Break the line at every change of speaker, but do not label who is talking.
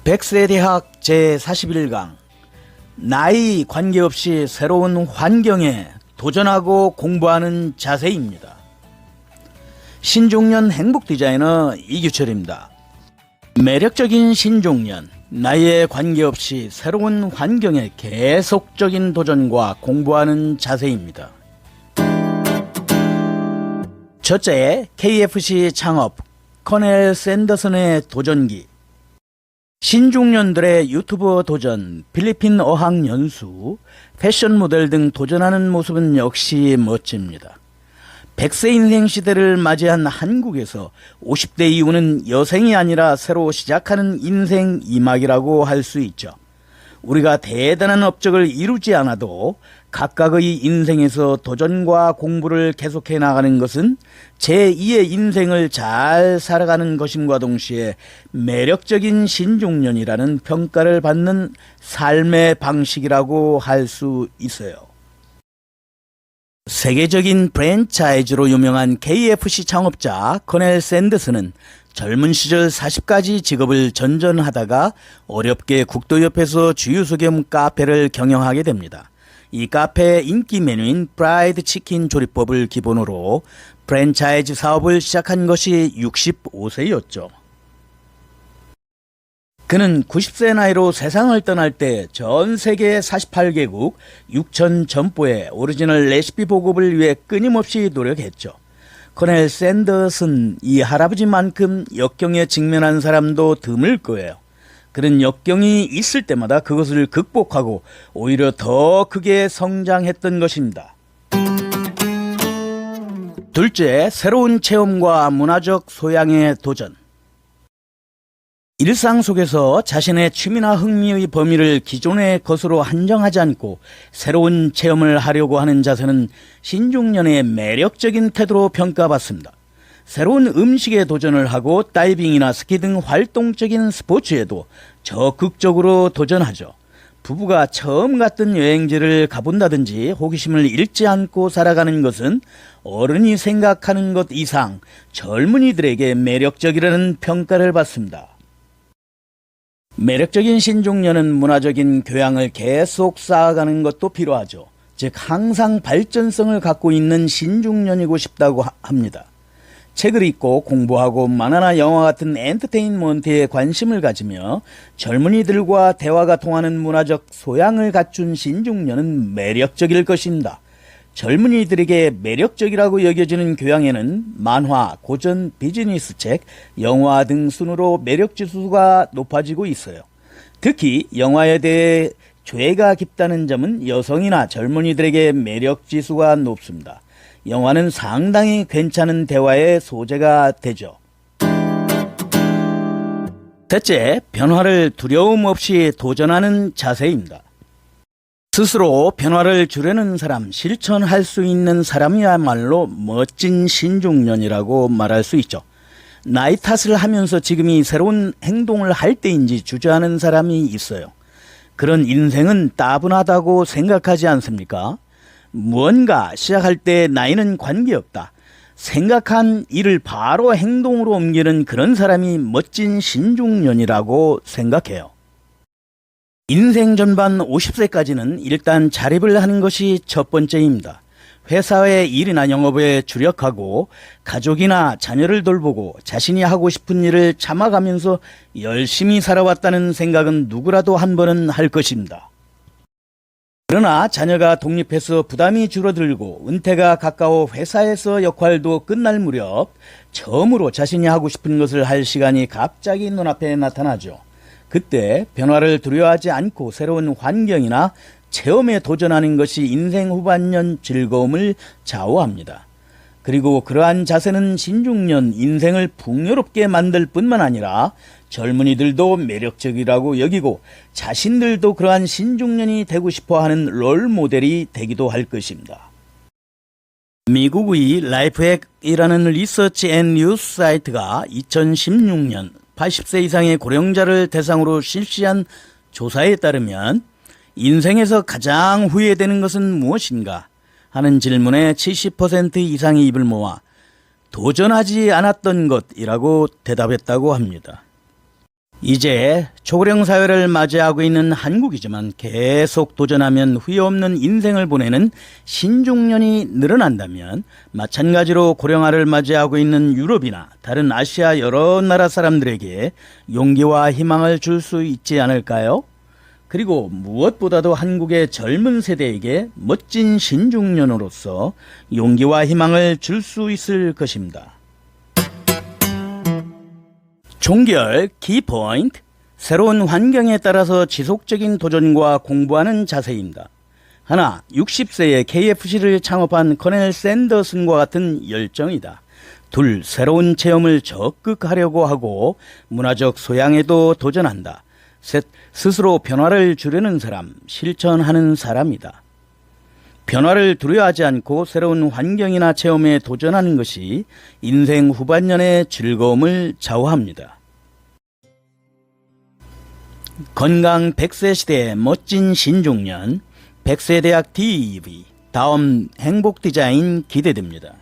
백세 대학 제41강 나이 관계없이 새로운 환경에 도전하고 공부하는 자세입니다. 신중년 행복 디자이너 이규철입니다. 매력적인 신중년, 나이에 관계없이 새로운 환경에 계속적인 도전과 공부하는 자세입니다. 첫째, KFC 창업, 커넬 샌더슨의 도전기. 신중년들의 유튜버 도전, 필리핀 어학 연수, 패션 모델 등 도전하는 모습은 역시 멋집니다. 100세 인생 시대를 맞이한 한국에서 50대 이후는 여생이 아니라 새로 시작하는 인생 2막이라고 할 수 있죠. 우리가 대단한 업적을 이루지 않아도 각각의 인생에서 도전과 공부를 계속해 나가는 것은 제2의 인생을 잘 살아가는 것임과 동시에 매력적인 신중년이라는 평가를 받는 삶의 방식이라고 할 수 있어요. 세계적인 프랜차이즈로 유명한 KFC 창업자 커넬 샌더슨은 젊은 시절 40가지 직업을 전전하다가 어렵게 국도옆에서 주유소 겸 카페를 경영하게 됩니다. 이 카페의 인기 메뉴인 프라이드 치킨 조리법을 기본으로 프랜차이즈 사업을 시작한 것이 65세였죠. 그는 90세 나이로 세상을 떠날 때 전 세계 48개국 6천 점포의 오리지널 레시피 보급을 위해 끊임없이 노력했죠. 커넬 샌더슨, 이 할아버지만큼 역경에 직면한 사람도 드물 거예요. 그는 역경이 있을 때마다 그것을 극복하고 오히려 더 크게 성장했던 것입니다. 둘째, 새로운 체험과 문화적 소양의 도전. 일상 속에서 자신의 취미나 흥미의 범위를 기존의 것으로 한정하지 않고 새로운 체험을 하려고 하는 자세는 신중년의 매력적인 태도로 평가받습니다. 새로운 음식에 도전을 하고 다이빙이나 스키 등 활동적인 스포츠에도 적극적으로 도전하죠. 부부가 처음 갔던 여행지를 가본다든지 호기심을 잃지 않고 살아가는 것은 어른이 생각하는 것 이상 젊은이들에게 매력적이라는 평가를 받습니다. 매력적인 신중년은 문화적인 교양을 계속 쌓아가는 것도 필요하죠. 즉 항상 발전성을 갖고 있는 신중년이고 싶다고 합니다. 책을 읽고 공부하고 만화나 영화 같은 엔터테인먼트에 관심을 가지며 젊은이들과 대화가 통하는 문화적 소양을 갖춘 신중년은 매력적일 것입니다. 젊은이들에게 매력적이라고 여겨지는 교양에는 만화, 고전, 비즈니스 책, 영화 등 순으로 매력지수가 높아지고 있어요. 특히 영화에 대해 죄가 깊다는 점은 여성이나 젊은이들에게 매력지수가 높습니다. 영화는 상당히 괜찮은 대화의 소재가 되죠. 셋째, 변화를 두려움 없이 도전하는 자세입니다. 스스로 변화를 주려는 사람, 실천할 수 있는 사람이야말로 멋진 신중년이라고 말할 수 있죠. 나이 탓을 하면서 지금이 새로운 행동을 할 때인지 주저하는 사람이 있어요. 그런 인생은 따분하다고 생각하지 않습니까? 무언가 시작할 때 나이는 관계없다. 생각한 일을 바로 행동으로 옮기는 그런 사람이 멋진 신중년이라고 생각해요. 인생 전반 50세까지는 일단 자립을 하는 것이 첫 번째입니다. 회사의 일이나 영업에 주력하고 가족이나 자녀를 돌보고 자신이 하고 싶은 일을 참아가면서 열심히 살아왔다는 생각은 누구라도 한 번은 할 것입니다. 그러나 자녀가 독립해서 부담이 줄어들고 은퇴가 가까워 회사에서 역할도 끝날 무렵 처음으로 자신이 하고 싶은 것을 할 시간이 갑자기 눈앞에 나타나죠. 그때 변화를 두려워하지 않고 새로운 환경이나 체험에 도전하는 것이 인생 후반년 즐거움을 좌우합니다. 그리고 그러한 자세는 신중년 인생을 풍요롭게 만들 뿐만 아니라 젊은이들도 매력적이라고 여기고 자신들도 그러한 신중년이 되고 싶어하는 롤모델이 되기도 할 것입니다. 미국의 라이프헥이라는 리서치 앤 뉴스 사이트가 2016년 80세 이상의 고령자를 대상으로 실시한 조사에 따르면 인생에서 가장 후회되는 것은 무엇인가 하는 질문에 70% 이상이 입을 모아 도전하지 않았던 것이라고 대답했다고 합니다. 이제 초고령 사회를 맞이하고 있는 한국이지만 계속 도전하면 후회 없는 인생을 보내는 신중년이 늘어난다면 마찬가지로 고령화를 맞이하고 있는 유럽이나 다른 아시아 여러 나라 사람들에게 용기와 희망을 줄 수 있지 않을까요? 그리고 무엇보다도 한국의 젊은 세대에게 멋진 신중년으로서 용기와 희망을 줄 수 있을 것입니다. 종결 키포인트, 새로운 환경에 따라서 지속적인 도전과 공부하는 자세입니다. 하나, 60세에 KFC를 창업한 커넬 샌더슨과 같은 열정이다. 둘, 새로운 체험을 적극하려고 하고 문화적 소양에도 도전한다. 셋, 스스로 변화를 주려는 사람, 실천하는 사람이다. 변화를 두려워하지 않고 새로운 환경이나 체험에 도전하는 것이 인생 후반년의 즐거움을 좌우합니다. 건강 100세 시대의 멋진 신중년, 100세대학 TV, 다음 행복 디자인 기대됩니다.